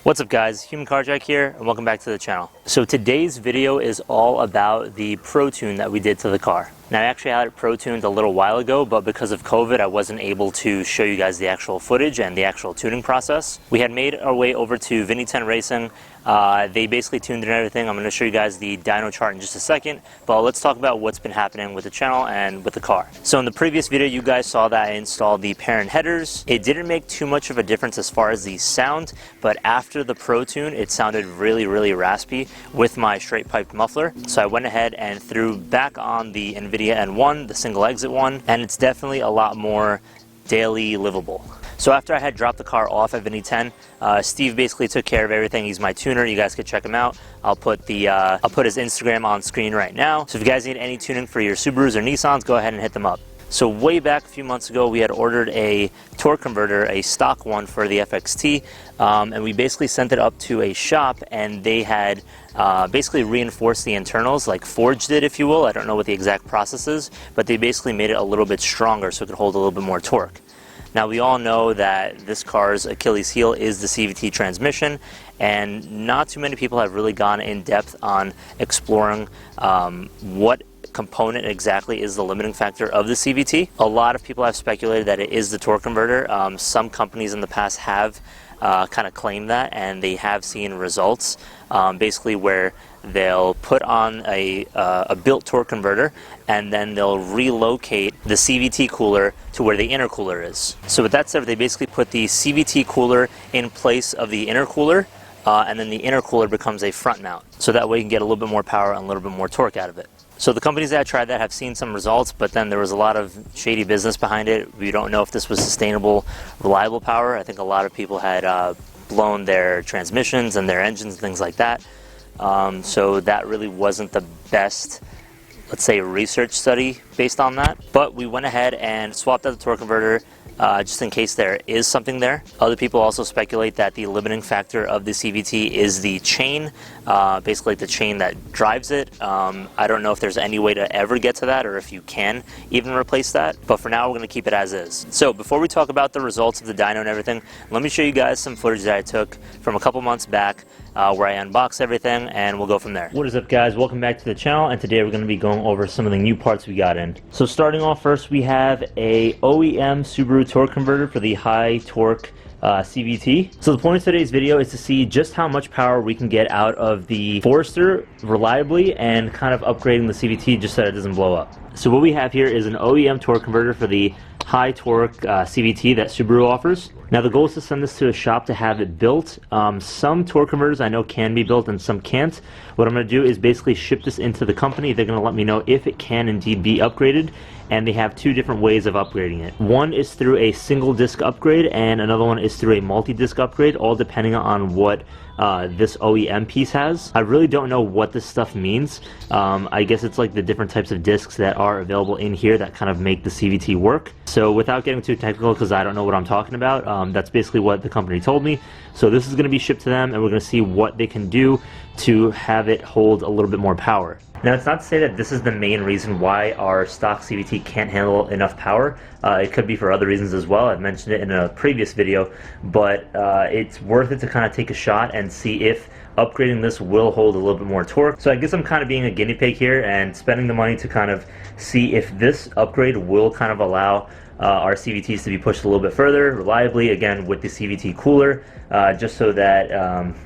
What's up guys, Human Carjack here and welcome back to the channel. So today's video is all about the Pro Tune that we did to the car. Now I actually had it Pro Tuned a little while ago, but because of COVID I wasn't able to show you guys the actual footage and the actual tuning process. We had made our way over to Invidia N1 Racing. They basically tuned it and everything. I'm going to show you guys the dyno chart in just a second, but let's talk about what's been happening with the channel and with the car. So in the previous video you guys saw that I installed the Perrin headers. It didn't make too much of a difference as far as the sound, but after the Pro Tune it sounded really raspy with my straight piped muffler. So I went ahead and threw back on the Invidia N1, the single exit one, and it's definitely a lot more daily livable. So after I had dropped the car off at Invidia N, Steve basically took care of everything. He's my tuner. You guys could check him out. I'll put his Instagram on screen right now. So if you guys need any tuning for your Subarus or Nissans, go ahead and hit them up. So way back a few months ago, we had ordered a torque converter, a stock one for the FXT, and we basically sent it up to a shop, and they had basically reinforced the internals, like forged it, if you will. I don't know what the exact process is, but they basically made it a little bit stronger so it could hold a little bit more torque. Now we all know that this car's Achilles heel is the CVT transmission, and not too many people have really gone in depth on exploring what component exactly is the limiting factor of the CVT. A lot of people have speculated that it is the torque converter. Some companies in the past have kind of claimed that, and they have seen results basically where they'll put on a built torque converter and then they'll relocate the CVT cooler to where the intercooler is. So with that said, they basically put the CVT cooler in place of the intercooler, and then the intercooler becomes a front mount. So that way you can get a little bit more power and a little bit more torque out of it. So the companies that tried that have seen some results, but then there was a lot of shady business behind it. We don't know if this was sustainable, reliable power. I think a lot of people had blown their transmissions and their engines and things like that. So that really wasn't the best, let's say, research study based on that. But we went ahead and swapped out the torque converter just in case there is something there. Other people also speculate that the limiting factor of the CVT is the chain, basically the chain that drives it. I don't know if there's any way to ever get to that or if you can even replace that, but for now we're going to keep it as is. So before we talk about the results of the dyno and everything, let me show you guys some footage that I took from a couple months back where I unboxed everything, and we'll go from there. What is up guys, welcome back to the channel, and today we're going to be going over some of the new parts we got in. So starting off first, we have a OEM Subaru torque converter for the high torque CVT. So the point of today's video is to see just how much power we can get out of the Forester reliably and kind of upgrading the CVT just so that it doesn't blow up. So what we have here is an OEM torque converter for the high torque CVT that Subaru offers. Now the goal is to send this to a shop to have it built. Some torque converters I know can be built and some can't. What I'm going to do is basically ship this into the company. They're going to let me know if it can indeed be upgraded, and they have two different ways of upgrading it. One is through a single disc upgrade and another one is through a multi-disc upgrade, all depending on what this OEM piece has. I really don't know what this stuff means. I guess it's like the different types of discs that are available in here that kind of make the CVT work. So without getting too technical, because I don't know what I'm talking about, that's basically what the company told me. So this is going to be shipped to them, and we're going to see what they can do to have it hold a little bit more power. Now it's not to say that this is the main reason why our stock CVT can't handle enough power. It could be for other reasons as well. I've mentioned it in a previous video, but it's worth it to kind of take a shot and see if upgrading this will hold a little bit more torque. So I guess I'm kind of being a guinea pig here and spending the money to kind of see if this upgrade will kind of allow our CVTs to be pushed a little bit further reliably, again with the CVT cooler, just so that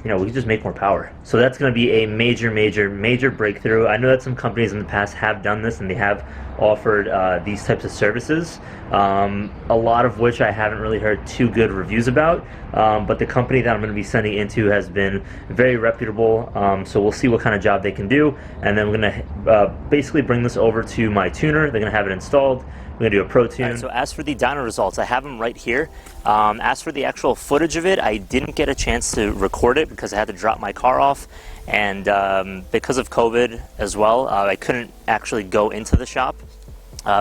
you know, we can just make more power. So that's going to be a major breakthrough. I know that some companies in the past have done this and they have offered these types of services, a lot of which I haven't really heard too good reviews about, but the company that I'm going to be sending into has been very reputable, so we'll see what kind of job they can do, and then we're going to basically bring this over to my tuner. They're going to have it installed. We're going to do a Pro Tune. Right, so as for the dyno results, I have them right here. As for the actual footage of it, I didn't get a chance to record it because I had to drop my car off, and because of COVID as well, I couldn't actually go into the shop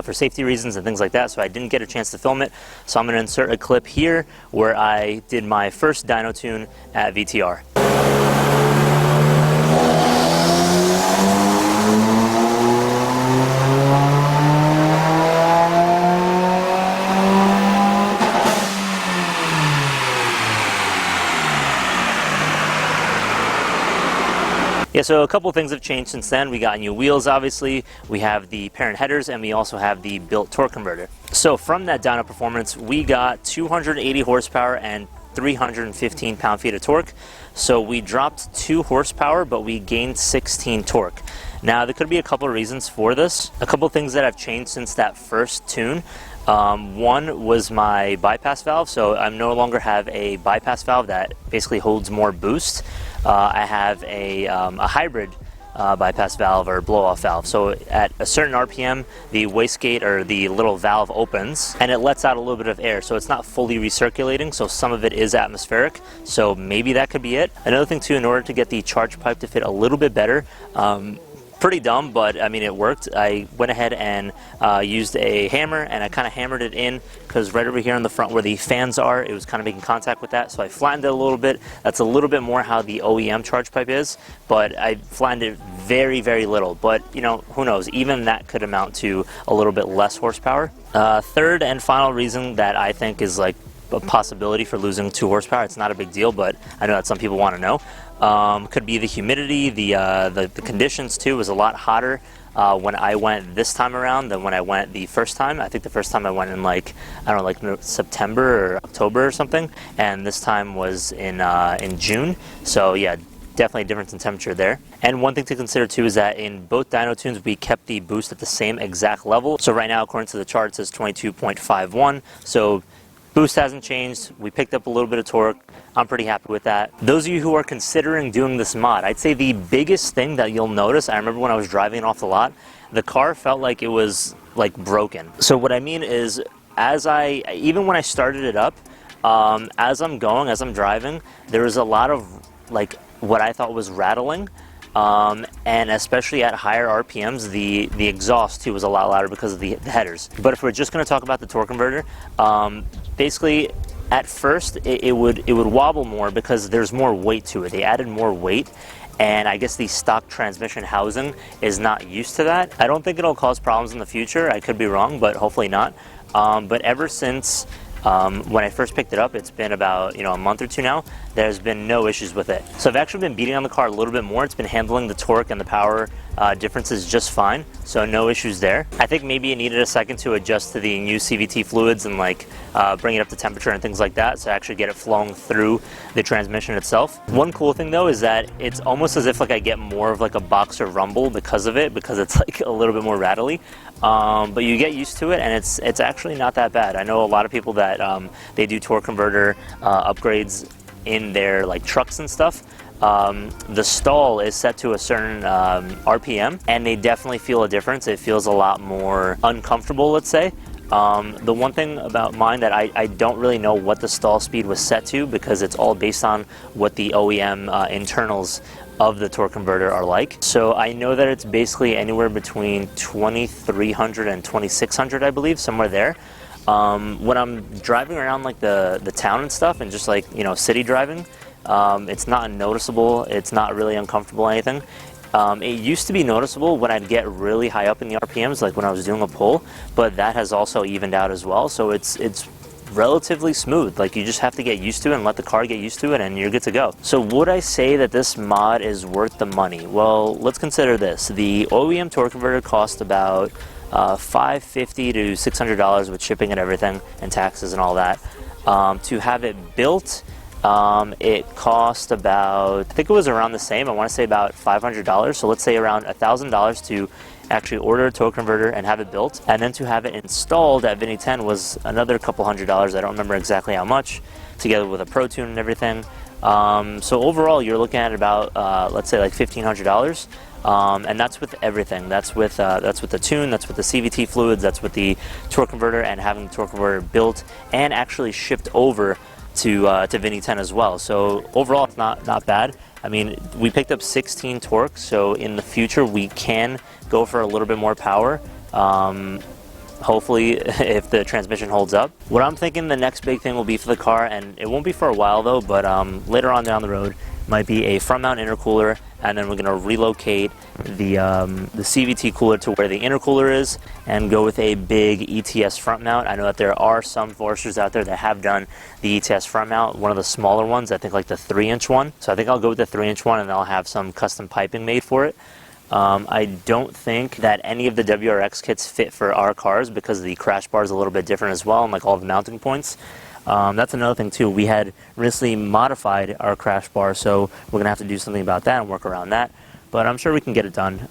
for safety reasons and things like that, so I didn't get a chance to film it. So I'm going to insert a clip here where I did my first dyno tune at VTR. Yeah, so a couple things have changed since then. We got new wheels, obviously. We have the Perrin headers, and we also have the built torque converter. So from that Dyno Performance, we got 280 horsepower and 315 pound-feet of torque. So we dropped 2 horsepower, but we gained 16 torque. Now, there could be a couple of reasons for this. A couple of things that have changed since that first tune. One was my bypass valve, so I no longer have a bypass valve that basically holds more boost. I have a hybrid bypass valve or blow-off valve. So at a certain RPM, the wastegate or the little valve opens and it lets out a little bit of air. So it's not fully recirculating, so some of it is atmospheric. So maybe that could be it. Another thing too, in order to get the charge pipe to fit a little bit better, pretty dumb, but I mean it worked. I went ahead and used a hammer and I kind of hammered it in because right over here on the front where the fans are, it was kind of making contact with that. So I flattened it a little bit. That's a little bit more how the OEM charge pipe is, but I flattened it very, very little. But you know, who knows? Even that could amount to a little bit less horsepower. Third and final reason that I think is like a possibility for losing 2 horsepower. It's not a big deal, but I know that some people want to know. Could be the humidity, the conditions too. Was a lot hotter when I went this time around than when I went the first time. I think the first time I went in like, I don't know, like September or October or something, and this time was in June. So yeah, definitely a difference in temperature there. And one thing to consider too is that in both dyno tunes we kept the boost at the same exact level. So right now, according to the chart, it says 22.51. So boost hasn't changed. We picked up a little bit of torque. I'm pretty happy with that. Those of you who are considering doing this mod, I'd say the biggest thing that you'll notice, I remember when I was driving it off the lot, the car felt like it was like broken. So what I mean is, even when I started it up, as I'm driving, there was a lot of like what I thought was rattling. And especially at higher RPMs, the exhaust too was a lot louder because of the headers. But if we're just going to talk about the torque converter, basically at first it would wobble more because there's more weight to it. They added more weight, and I guess the stock transmission housing is not used to that. I don't think it'll cause problems in the future. I could be wrong, but hopefully not. But ever since when I first picked it up, it's been about a month or two now, there's been no issues with it. So I've actually been beating on the car a little bit more. It's been handling the torque and the power differences just fine, so no issues there. I think maybe it needed a second to adjust to the new CVT fluids and like bring it up to temperature and things like that, so actually get it flowing through the transmission itself. One cool thing though is that it's almost as if like I get more of like a boxer rumble because of it, because it's like a little bit more rattly. But you get used to it, and it's actually not that bad. I know a lot of people that they do torque converter upgrades in their like trucks and stuff. The stall is set to a certain RPM, and they definitely feel a difference. It feels a lot more uncomfortable, let's say. The one thing about mine that I don't really know what the stall speed was set to, because it's all based on what the OEM internals of the torque converter are like. So I know that it's basically anywhere between 2300 and 2600, I believe, somewhere there. When I'm driving around like the town and stuff, and just like city driving, it's not noticeable. It's not really uncomfortable or anything. It used to be noticeable when I'd get really high up in the RPMs, like when I was doing a pull, but that has also evened out as well. So it's relatively smooth. Like, you just have to get used to it and let the car get used to it, and you're good to go. So would I say that this mod is worth the money? Well, let's consider this. The OEM torque converter cost about $550 to $600 with shipping and everything and taxes and all that. To have it built, it cost about, I think it was around the same, I want to say about $500. So let's say around $1,000 to actually order a torque converter and have it built, and then to have it installed at Vinny 10 was another couple $100. I don't remember exactly how much, together with a Pro Tune and everything. So overall you're looking at about let's say like $1,500, and that's with everything. That's with the tune, that's with the CVT fluids, that's with the torque converter, and having the torque converter built and actually shipped over to Vinny 10 as well. So overall it's not bad. I mean, we picked up 16 torque, so in the future we can go for a little bit more power, hopefully, if the transmission holds up. What I'm thinking the next big thing will be for the car, and it won't be for a while though, but later on down the road, might be a front mount intercooler, and then we're going to relocate the CVT cooler to where the intercooler is and go with a big ETS front mount. I know that there are some Foresters out there that have done the ETS front mount, one of the smaller ones, I think like the 3-inch one. So I think I'll go with the 3-inch one, and I'll have some custom piping made for it. I don't think that any of the WRX kits fit for our cars because the crash bar is a little bit different as well, and like all the mounting points. That's another thing too. We had recently modified our crash bar, so we're gonna have to do something about that and work around that. But I'm sure we can get it done.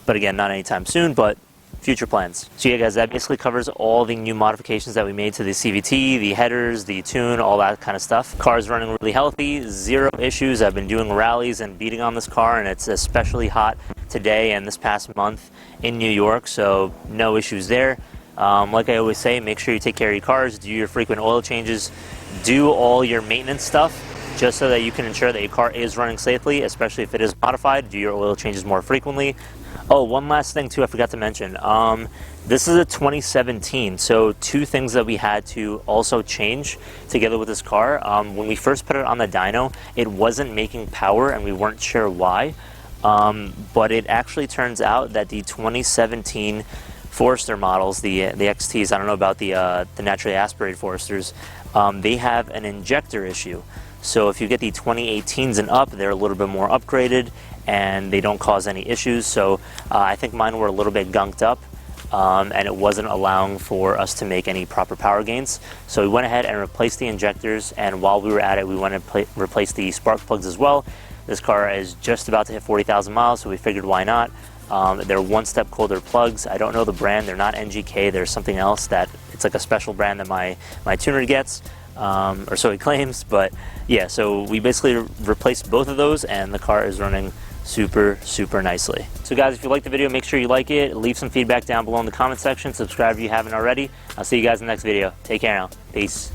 But again, not anytime soon, but future plans. So yeah guys, that basically covers all the new modifications that we made to the CVT, the headers, the tune, all that kind of stuff. Car's running really healthy, zero issues. I've been doing rallies and beating on this car, and it's especially hot today and this past month in New York, so no issues there. Like I always say, make sure you take care of your cars, do your frequent oil changes, do all your maintenance stuff, just so that you can ensure that your car is running safely, especially if it is modified. Do your oil changes more frequently. Oh, one last thing too I forgot to mention. This is a 2017, so two things that we had to also change together with this car. When we first put it on the dyno, it wasn't making power, and we weren't sure why. But it actually turns out that the 2017 Forester models, the XTs, I don't know about the naturally aspirated Foresters, they have an injector issue. So if you get the 2018s and up, they're a little bit more upgraded and they don't cause any issues. So I think mine were a little bit gunked up, and it wasn't allowing for us to make any proper power gains. So we went ahead and replaced the injectors, and while we were at it, we went and replaced the spark plugs as well. This car is just about to hit 40,000 miles, so we figured why not. They're one-step colder plugs. I don't know the brand. They're not NGK. There's something else that it's like a special brand that my tuner gets, or so he claims. But yeah, so we basically replaced both of those, and the car is running super, super nicely. So guys, if you like the video, make sure you like it. Leave some feedback down below in the comment section. Subscribe if you haven't already. I'll see you guys in the next video. Take care now. Peace.